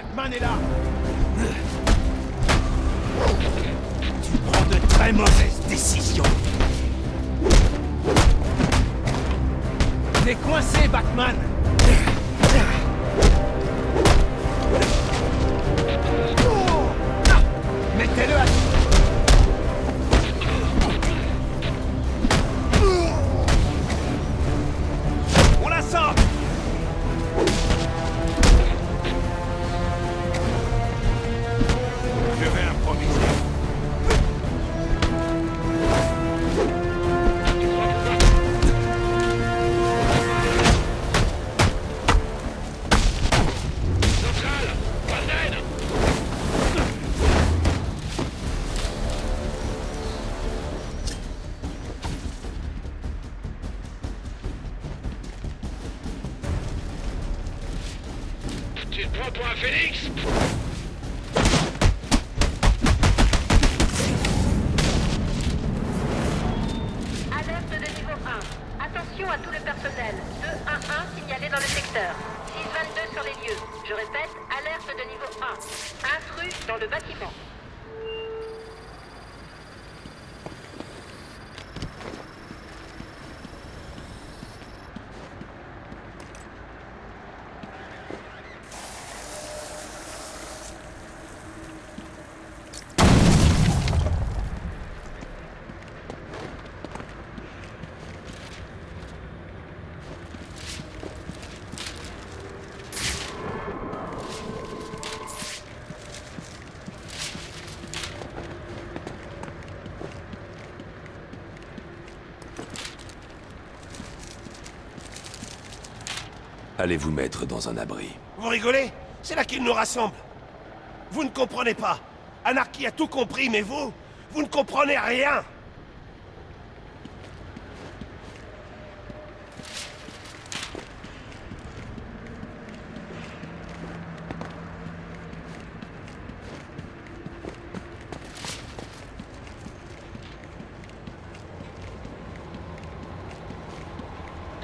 Batman est là. Tu prends de très mauvaises décisions. T'es coincé, Batman. Mettez-le à... On la sort. Je vais improviser. Tu te prends pour un phénix? Alerte de niveau 1. Attention à tout le personnel. 211 signalé dans le secteur. 622 sur les lieux. Je répète, alerte de niveau 1. Intrus dans le bâtiment. Allez vous mettre dans un abri. Vous rigolez? C'est là qu'il nous rassemble. Vous ne comprenez pas. Anarchy a tout compris, mais vous ne comprenez rien.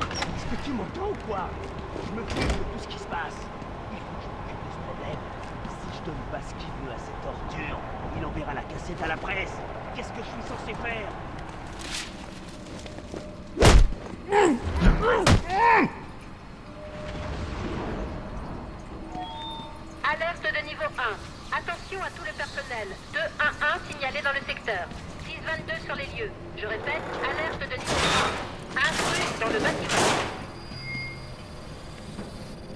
Est-ce que tu m'entends ou quoi? Je me occupe de tout ce qui se passe. Il faut que je m'occupe de ce problème. Si je donne pas ce qu'il veut à cette ordure, il enverra la cassette à la presse. Qu'est-ce que je suis censé faire? Alerte de niveau 1. Attention à tout le personnel. 211 signalé dans le secteur. 622 sur les lieux. Je répète, alerte de niveau 1. Intrus dans le bâtiment.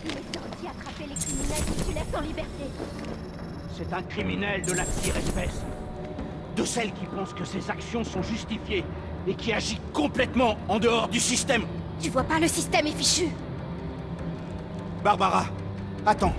Il est sorti attraper les criminels que tu laisses en liberté. C'est un criminel de la pire espèce. De celle qui pense que ses actions sont justifiées et qui agit complètement en dehors du système. Tu vois pas, le système est fichu. Barbara, attends.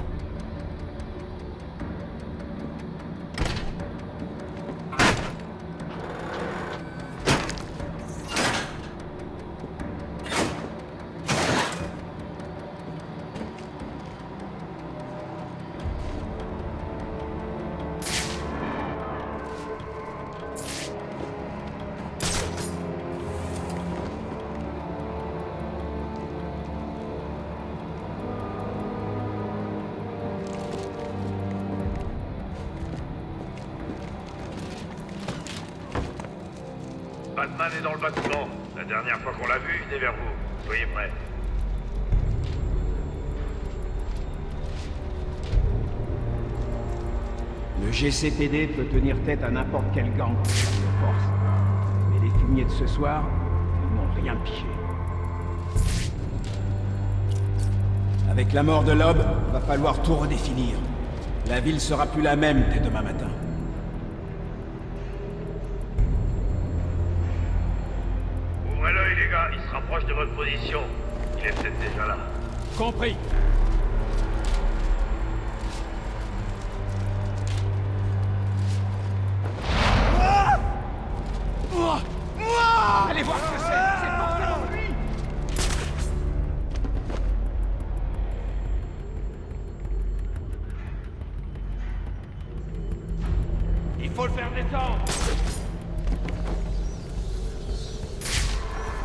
Batman est dans le bâtiment. La dernière fois qu'on l'a vu, il venait vers vous. Soyez prêts. Le GCPD peut tenir tête à n'importe quel gang en termes de force. Mais les fumiers de ce soir, ils n'ont rien pigé. Avec la mort de Loeb, va falloir tout redéfinir. La ville sera plus la même dès demain matin. Ouvrez l'œil, les gars. Il se rapproche de votre position. Il est peut-être déjà là. Compris. Allez voir ce que c'est forcément lui. Il faut le faire descendre.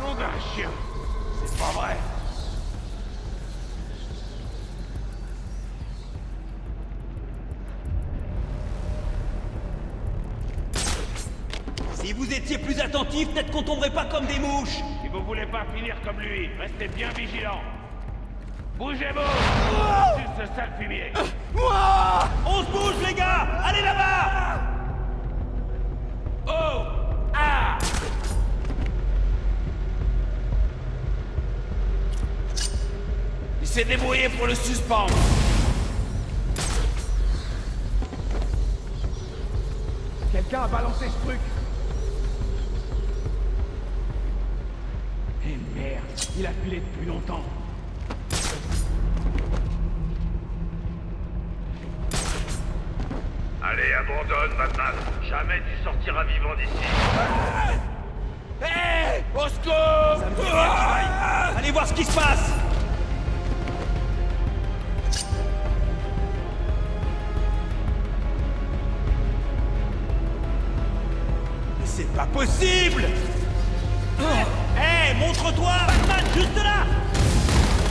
Nom d'un chien. C'est pas vrai. vous étiez plus attentifs, peut-être qu'on tomberait pas comme des mouches. Si vous voulez pas finir comme lui, restez bien vigilants. Bougez-vous! Sur ce sale fumier! On se bouge, les gars! Allez là-bas! Oh! Ah! Il s'est débrouillé pour le suspendre. Quelqu'un a balancé ce truc. Eh merde, il a filé depuis longtemps. Allez, abandonne, Batman. Jamais tu sortiras vivant d'ici. Hé! Au secours! Ça me fait rien qu'il vaille. Allez voir ce qui se passe! Mais c'est pas possible! Hé, montre-toi, Batman, juste là!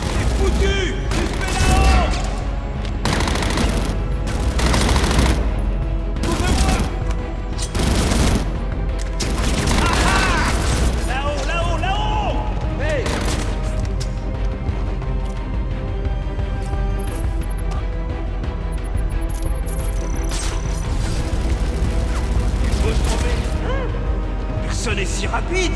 C'est foutu! Suspect là-haut! Ouvre-moi! Ah ah! Là-haut, là-haut, là-haut! Hey! Il faut se trouver! Personne n'est si rapide!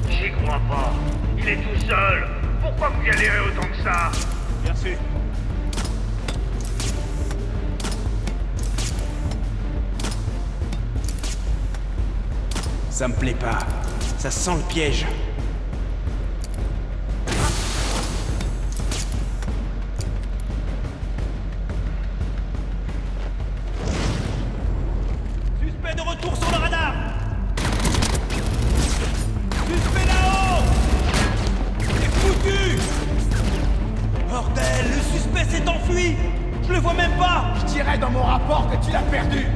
J'y crois pas. Il est tout seul. Pourquoi vous galérez autant que ça? Bien sûr. Ça me plaît pas. Ça sent le piège. Suspect de retour sur le radar. Suspect là-haut. C'est foutu. Bordel, le suspect s'est enfui. Je le vois même pas. Je dirais dans mon rapport que tu l'as perdu.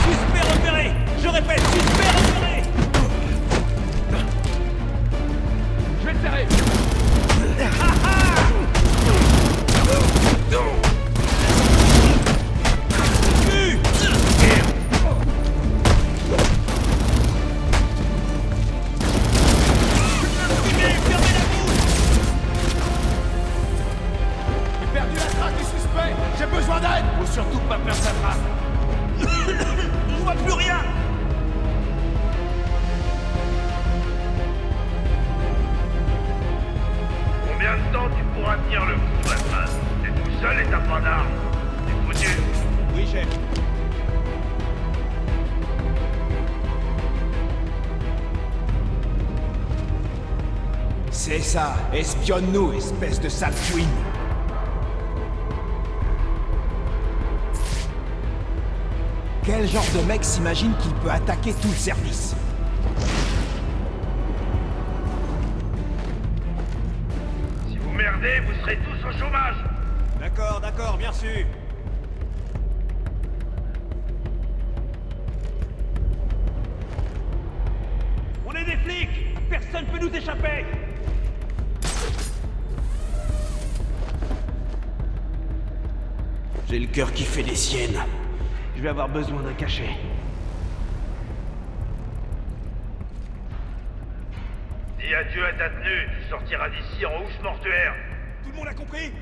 Suspect repéré. Je répète, suspect repéré. Je vais te serrer. J'ai perdu la trace du suspect. J'ai besoin d'aide. Faut surtout pas perdre sa trace. Je vois plus rien. Combien de temps tu pourras tenir le coup, Batman? T'es tout seul et t'as pas d'armes. T'es foutu. Oui, chef. C'est ça. Espionne-nous, espèce de sale fouine. Quel genre de mec s'imagine qu'il peut attaquer tout le service? Si vous merdez, vous serez tous au chômage. D'accord, d'accord, bien sûr. On est des flics. Personne peut nous échapper. J'ai le cœur qui fait des siennes. Je vais avoir besoin d'un cachet. Dis adieu à ta tenue, tu sortiras d'ici en housse mortuaire. Tout le monde a compris?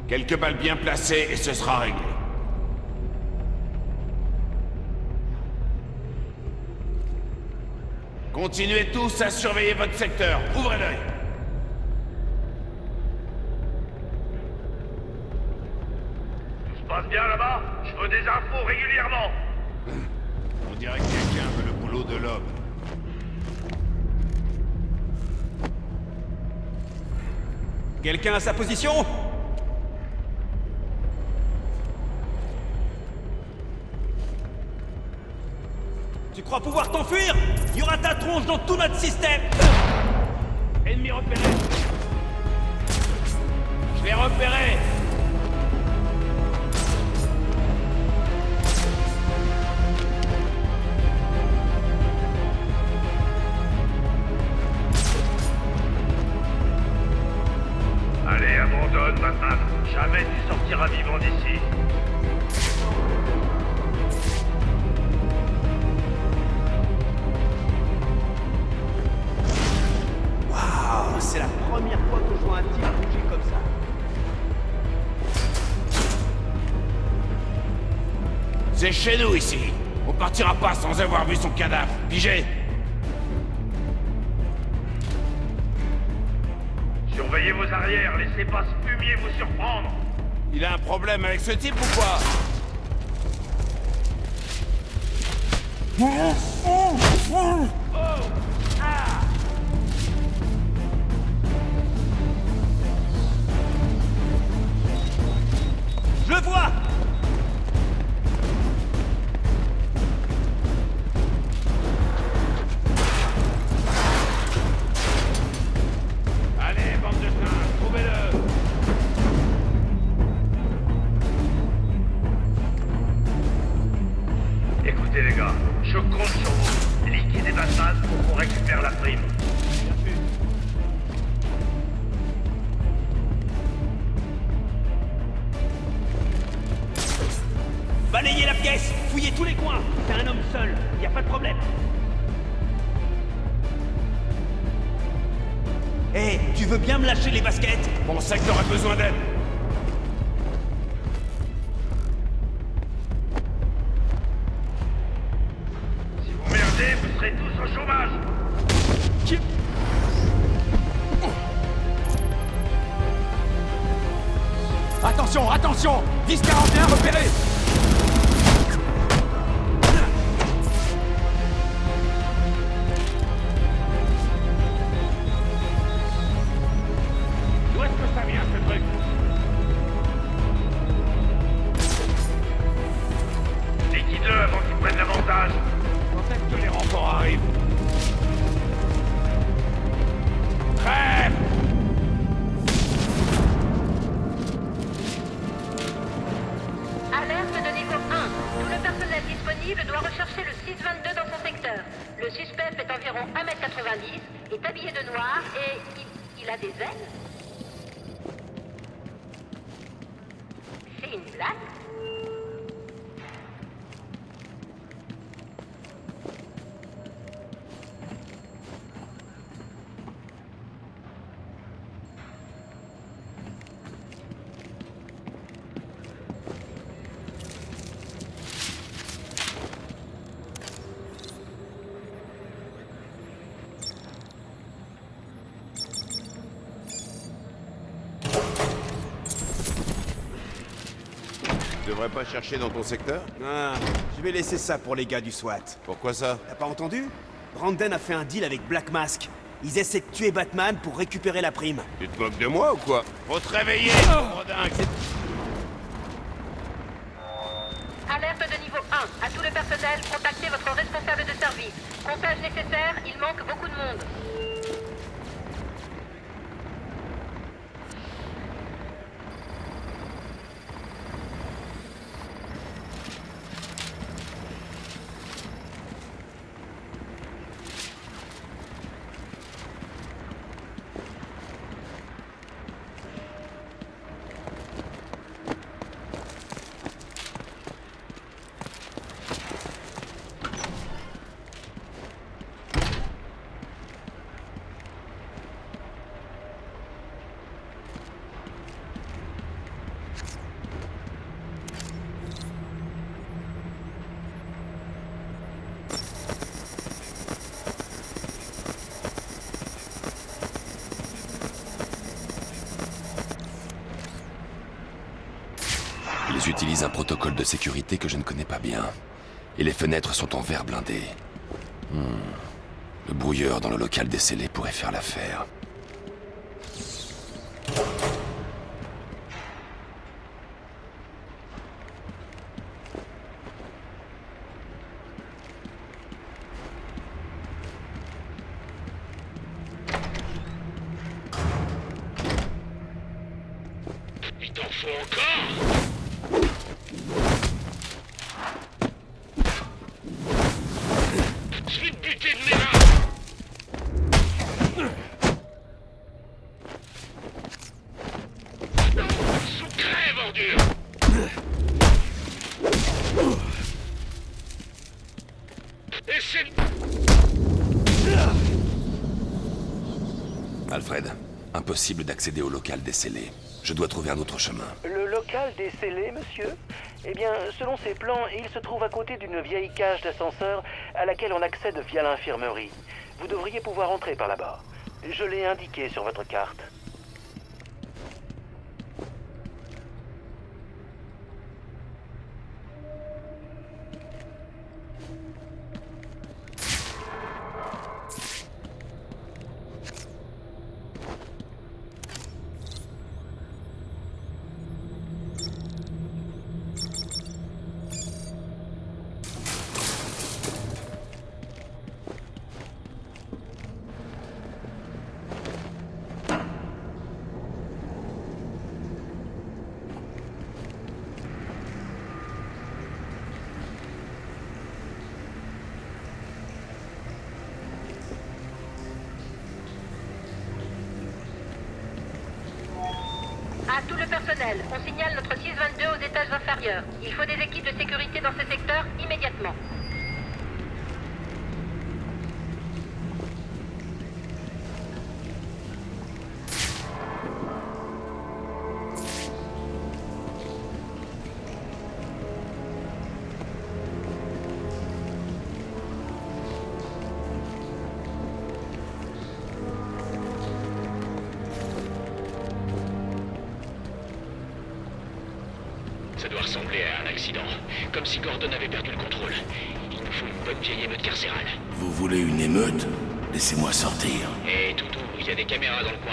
Quelques balles bien placées et ce sera réglé. Continuez tous à surveiller votre secteur. Ouvrez l'œil. Tout se passe bien là-bas? Je veux des infos régulièrement. On dirait que quelqu'un veut le boulot de l'homme. Quelqu'un à sa position? Tu crois pouvoir t'enfuir? Il y aura ta tronche dans tout notre système! Ennemi repéré! vais repérer. Allez, abandonne, Batman. Jamais tu sortiras vivant d'ici. Waouh, c'est la première fois que je vois un type bouger comme ça. C'est chez nous ici. On partira pas sans avoir vu son cadavre. Pigé. Surveillez vos arrières, laissez pas ce fumier vous surprendre. Il a un problème avec ce type ou quoi? Je le vois! Allez, bande de singes, trouvez-le. Écoutez les gars, je compte sur vous. Liquidez Batman pour qu'on récupère la prime. Balayez la pièce! Fouillez tous les coins! C'est un homme seul, y a pas de problème. Hé, tu veux bien me lâcher les baskets? Mon secteur a besoin d'aide. Si vous merdez, vous serez tous au chômage. Attention, attention 10-41 repéré. D'où est-ce que ça vient, ce truc? Liquide-le avant qu'ils prennent l'avantage. Quand est-ce que les renforts arrivent? Trêve! Alerte de niveau 1. Tout le personnel disponible doit rechercher le 622 dans son secteur. Le suspect fait environ 1m90, est habillé de noir et il a des ailes. C'est une blague? Tu devrais pas chercher dans ton secteur? Ah, je vais laisser ça pour les gars du SWAT. Pourquoi ça? T'as pas entendu? Brandon a fait un deal avec Black Mask. Ils essaient de tuer Batman pour récupérer la prime. Tu te moques de moi ou quoi? Faut te réveiller, pauvre dingue. Alerte de niveau 1. À tout le personnel, contactez votre responsable de service. Comptage nécessaire, il manque beaucoup de monde. Ils utilisent un protocole de sécurité que je ne connais pas bien. Et les fenêtres sont en verre blindé. Le brouilleur dans le local des scellés pourrait faire l'affaire. faut encore? Je vais te buter de mes mains! Sous crève, ordure! Essaie de... Alfred, impossible d'accéder au local décellé. Je dois trouver un autre chemin. Le local décellé, monsieur? Eh bien, selon ses plans, il se trouve à côté d'une vieille cage d'ascenseur à laquelle on accède via l'infirmerie. Vous devriez pouvoir entrer par là-bas. Je l'ai indiqué sur votre carte. À tout le personnel, on signale notre 622 aux étages inférieurs. Il faut des équipes de sécurité dans ce secteur immédiatement. Ça doit ressembler à un accident. Comme si Gordon avait perdu le contrôle. Il nous faut une bonne vieille émeute carcérale. Vous voulez une émeute? Laissez-moi sortir. Hé, Toutou, il y a des caméras dans le coin.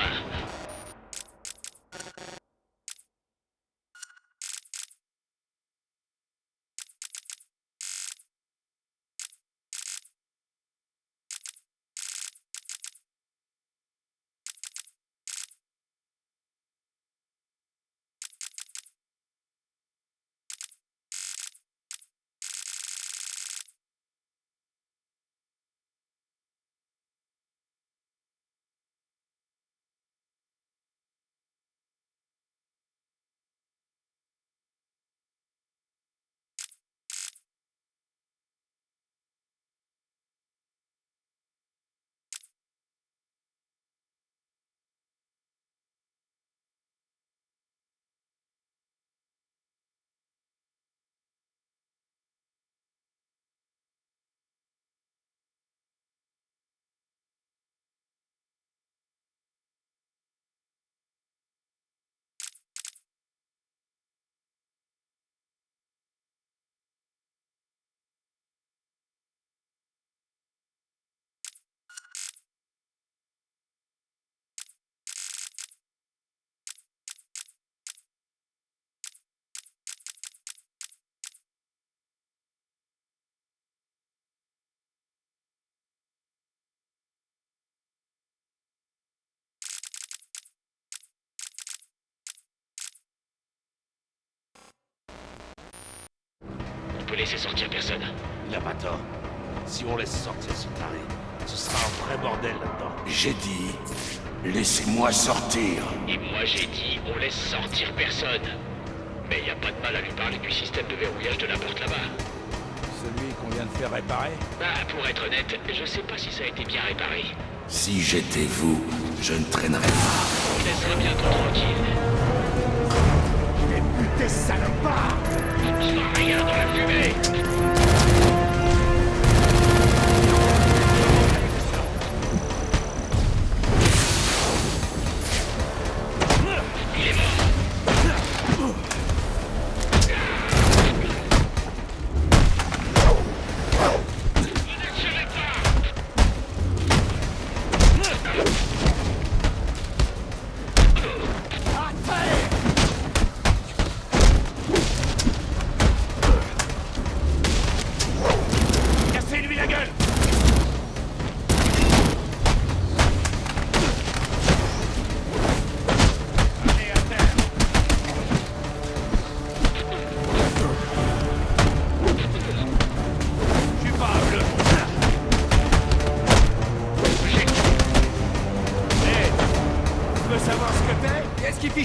On peut laisser sortir personne. Il a pas tort. Si on laisse sortir ce taré, ce sera un vrai bordel là-dedans. J'ai dit, laissez-moi sortir. Et moi j'ai dit, on laisse sortir personne. Mais y a pas de mal à lui parler du système de verrouillage de la porte là-bas. Celui qu'on vient de faire réparer? Bah, pour être honnête, je sais pas si ça a été bien réparé. Si j'étais vous, je ne traînerais pas. On laisserait bientôt tranquille. Les butés salopards! Je vois rien dans la fumée! Il est mort. Ne tirez pas!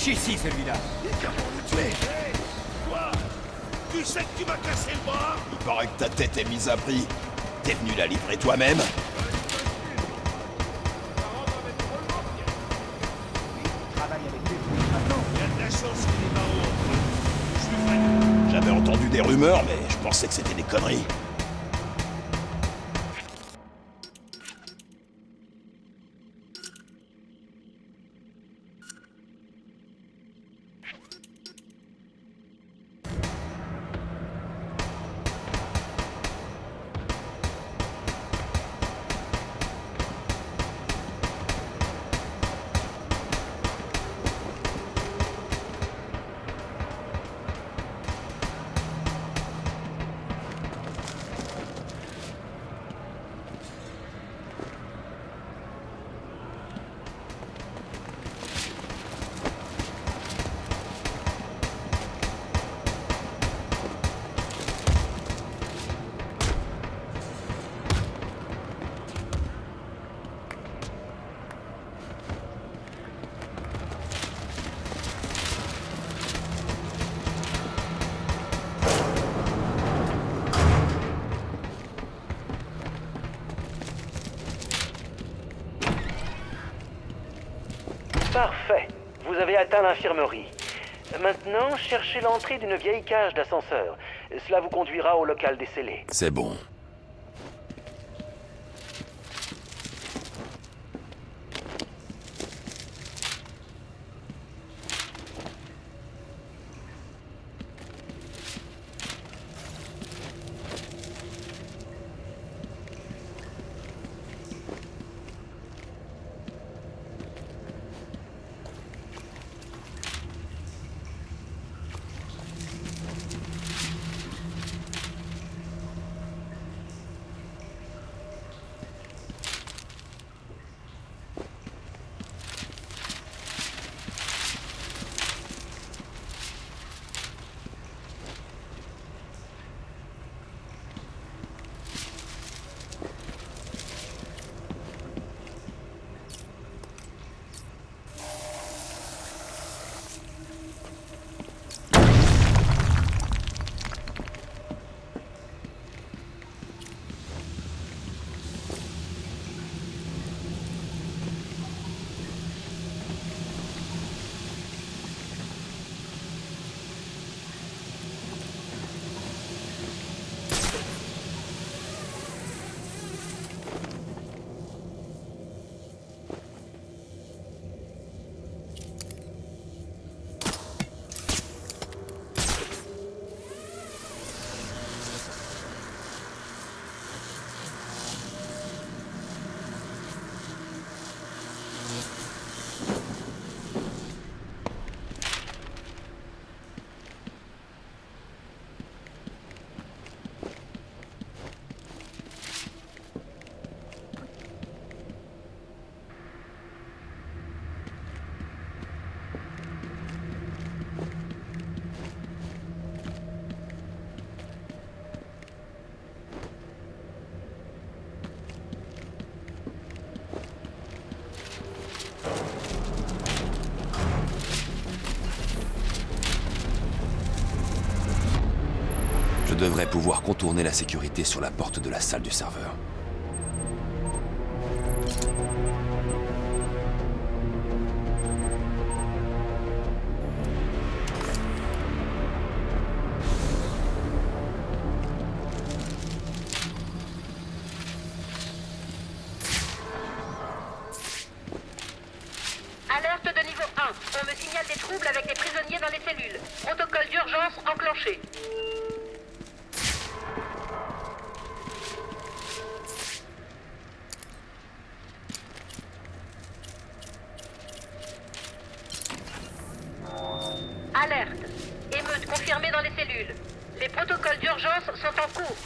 Fiche ici, celui-là. Il vient pour nous tuer. Hey, toi, tu sais que tu m'as cassé le bras? Il paraît que ta tête est mise à prix. T'es venu la livrer toi-même? J'avais entendu des rumeurs, mais je pensais que c'était des conneries. Parfait. Vous avez atteint l'infirmerie. Maintenant, cherchez l'entrée d'une vieille cage d'ascenseur. Cela vous conduira au local des scellés. C'est bon. Je devrais pouvoir contourner la sécurité sur la porte de la salle du serveur. Alerte de niveau 1. On me signale des troubles avec des prisonniers dans les cellules. Protocole d'urgence enclenché. Alerte. Émeute confirmée dans les cellules. Les protocoles d'urgence sont en cours.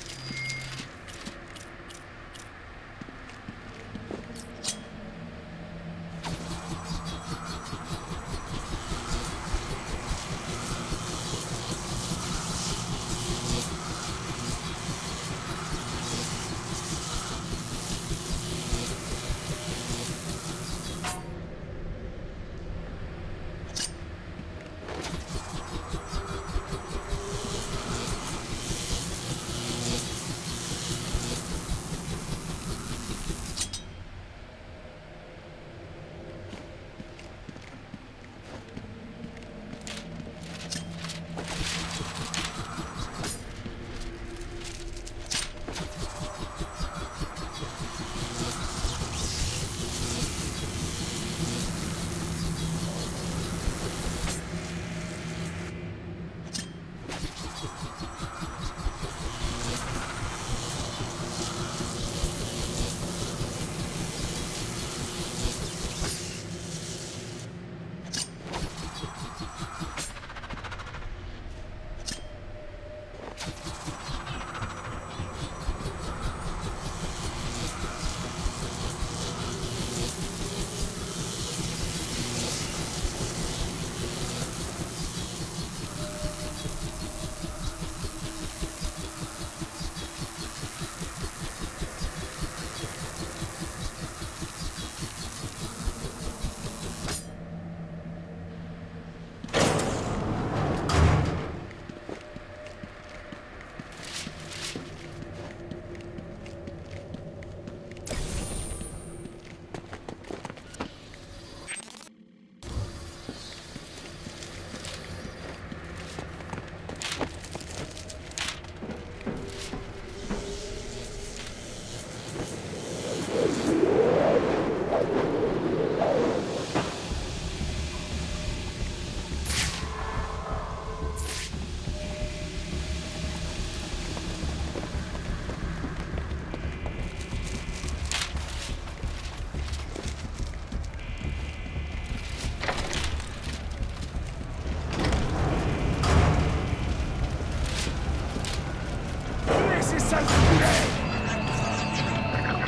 ces sales poulets!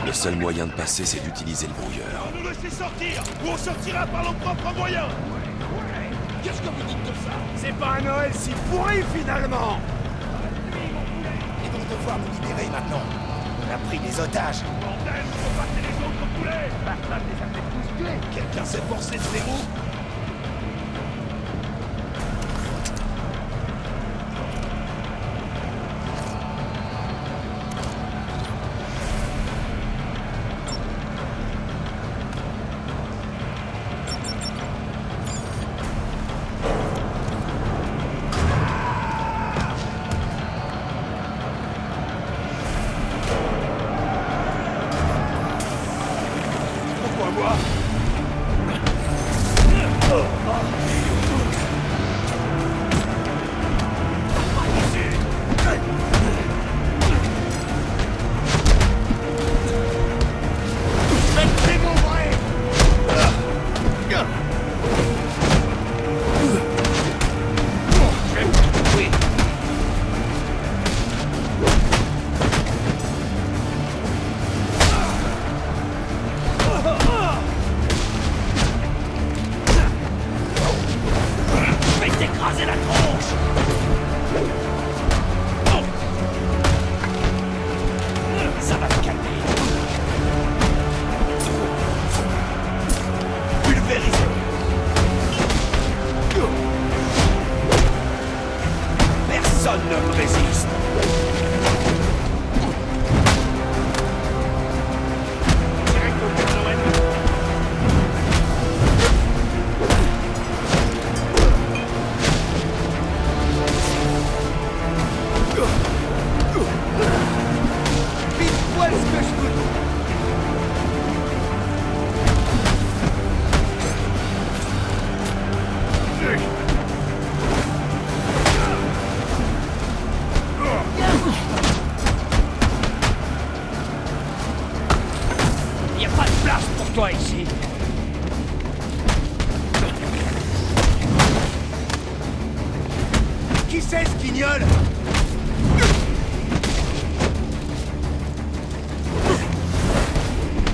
Le seul moyen de passer, c'est d'utiliser le brouilleur. Nous laissez sortir, ou on sortira par nos propres moyens. Qu'est-ce que vous dites de ça? C'est pas un Noël si pourri, finalement! Ils vont devoir nous libérer, maintenant. On a pris des otages. Bordel, faut passer les autres poulets. Batman les a fait tous tuer. Quelqu'un s'est forcé de ces roues? Pourquoi moi? Personne ne me résiste. Direct au Père Noël. Pile poil ce que je veux. Y a pas de place pour toi ici. Qui c'est ce guignol?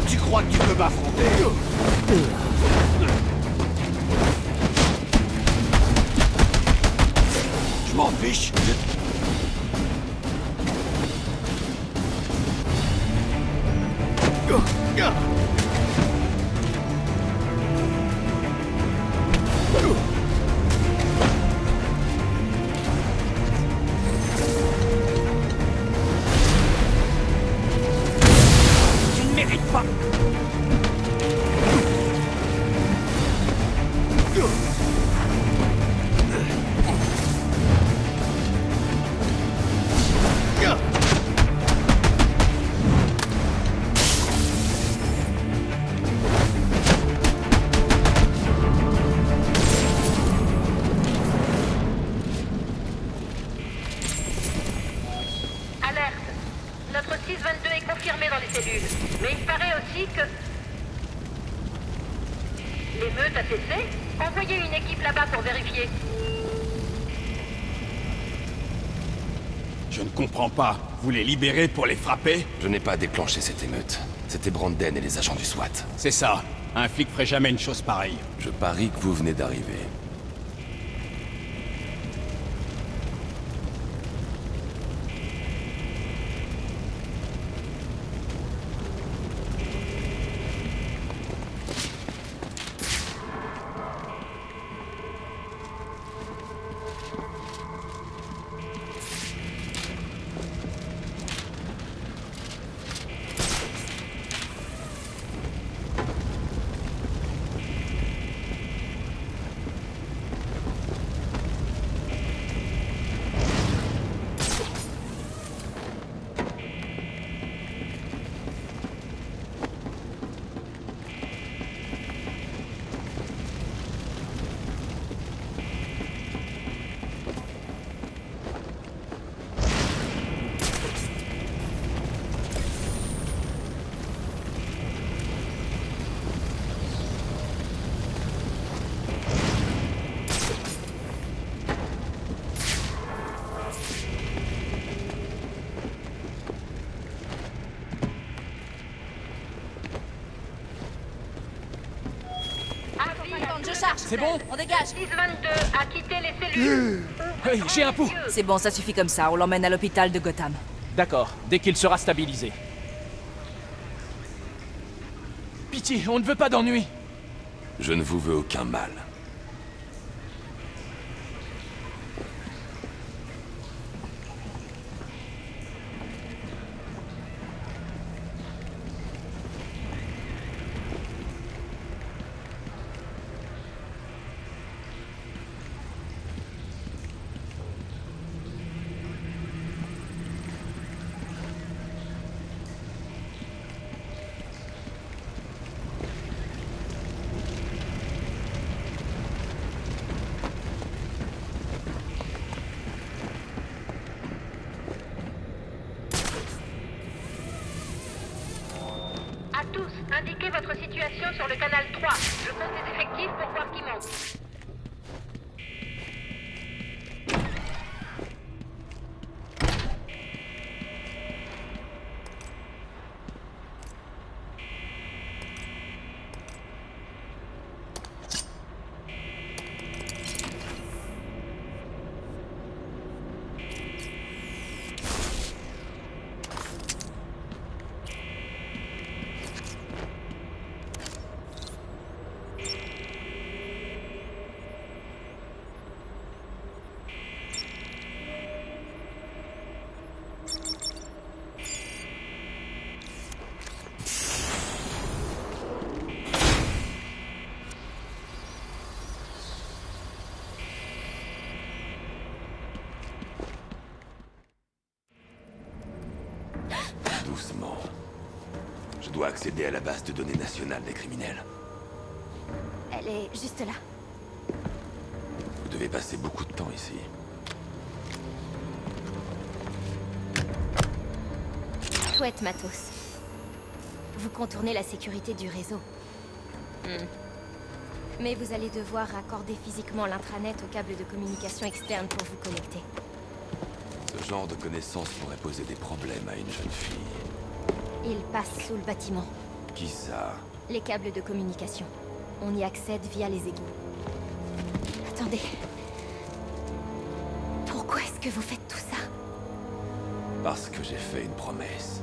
Tu crois que tu peux m'affronter? Je m'en fiche. Tu ne mérites pas. Alerte. Notre 622 est confirmé dans les cellules. Mais il paraît aussi que... L'émeute a cessé? Envoyez une équipe là-bas pour vérifier. Je ne comprends pas. Vous les libérez pour les frapper? Je n'ai pas déclenché cette émeute. C'était Branden et les agents du SWAT. C'est ça. Un flic ferait jamais une chose pareille. Je parie que vous venez d'arriver. C'est bon? On dégage. 622 a quitté les cellules. Hey, j'ai un pouls! C'est bon, ça suffit comme ça. On l'emmène à l'hôpital de Gotham. D'accord, dès qu'il sera stabilisé. Pitié, on ne veut pas d'ennui. Je ne vous veux aucun mal. À tous, indiquez votre situation sur le canal 3. Je compte les effectifs pour voir qui monte. Doucement. Je dois accéder à la base de données nationale des criminels. Elle est juste là. Vous devez passer beaucoup de temps ici. Chouette matos. Vous contournez la sécurité du réseau. Mais vous allez devoir raccorder physiquement l'intranet au câble de communication externe pour vous connecter. Ce genre de connaissances pourrait poser des problèmes à une jeune fille. Il passe sous le bâtiment. Qui ça? Les câbles de communication. On y accède via les égouts. Attendez. Pourquoi est-ce que vous faites tout ça? Parce que j'ai fait une promesse.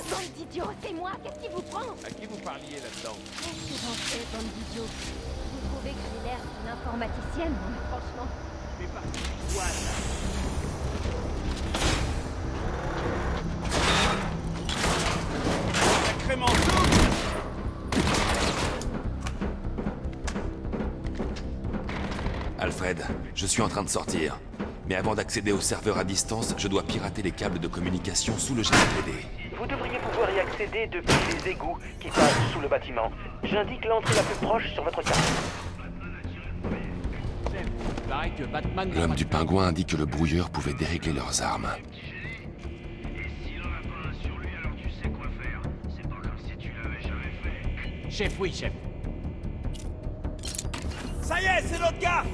Bande d'idiots, c'est moi, qu'est-ce qui vous prend? À qui vous parliez là-dedans? Qu'est-ce que j'en fais, bande d'idiots? Vous trouvez que j'ai l'air d'une informaticienne? Non, mais franchement. Je fais partie du squad. Sacrément Alfred, je suis en train de sortir. Mais avant d'accéder au serveur à distance, je dois pirater les câbles de communication sous le GPD. Vous devriez pouvoir y accéder depuis les égouts qui passent sous le bâtiment. J'indique l'entrée la plus proche sur votre carte. L'homme du pingouin indique que le brouilleur pouvait dérégler leurs armes. Chef, oui, chef. Ça y est, c'est l'autre gars!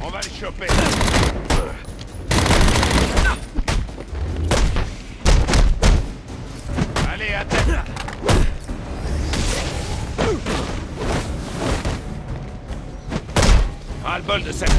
On va le choper. Allez, attaque. Ras-le-bol de cette...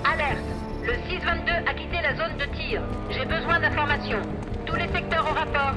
Alerte. Le 622 a quitté la zone de tir. J'ai besoin d'informations. Tous les secteurs au rapport.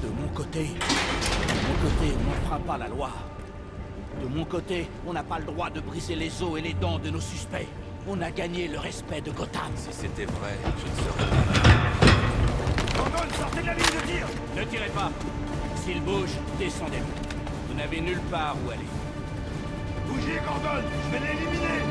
De mon côté, on n'enfreint pas la loi. De mon côté, on n'a pas le droit de briser les os et les dents de nos suspects. On a gagné le respect de Gotham. Si c'était vrai, je ne serais pas là. Gordon, sortez de la ligne de tir! Ne tirez pas. S'il bouge, descendez-vous. Vous n'avez nulle part où aller. Bougez, Gordon! Je vais l'éliminer!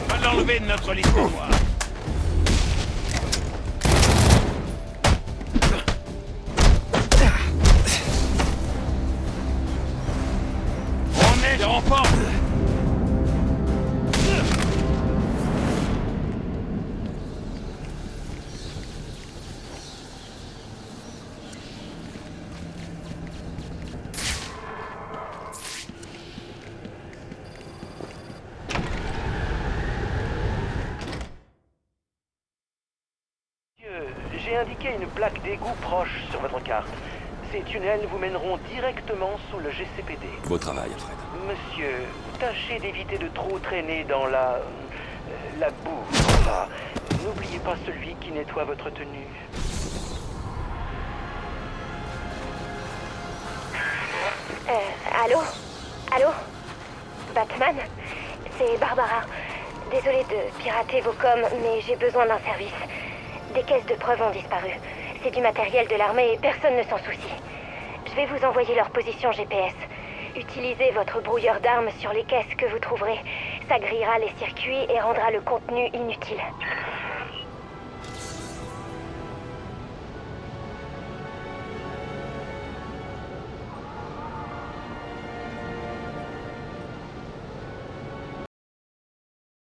Va l'enlever de notre liste noire. On est de renfort. J'ai indiqué une plaque d'égout proche sur votre carte. Ces tunnels vous mèneront directement sous le GCPD. Beau travail, Alfred. Monsieur, tâchez d'éviter de trop traîner dans la boue. Enfin, n'oubliez pas celui qui nettoie votre tenue. Allô? Allô? Batman? C'est Barbara. Désolée de pirater vos coms, mais j'ai besoin d'un service. Des caisses de preuves ont disparu. C'est du matériel de l'armée et personne ne s'en soucie. Je vais vous envoyer leur position GPS. Utilisez votre brouilleur d'armes sur les caisses que vous trouverez. Ça grillera les circuits et rendra le contenu inutile.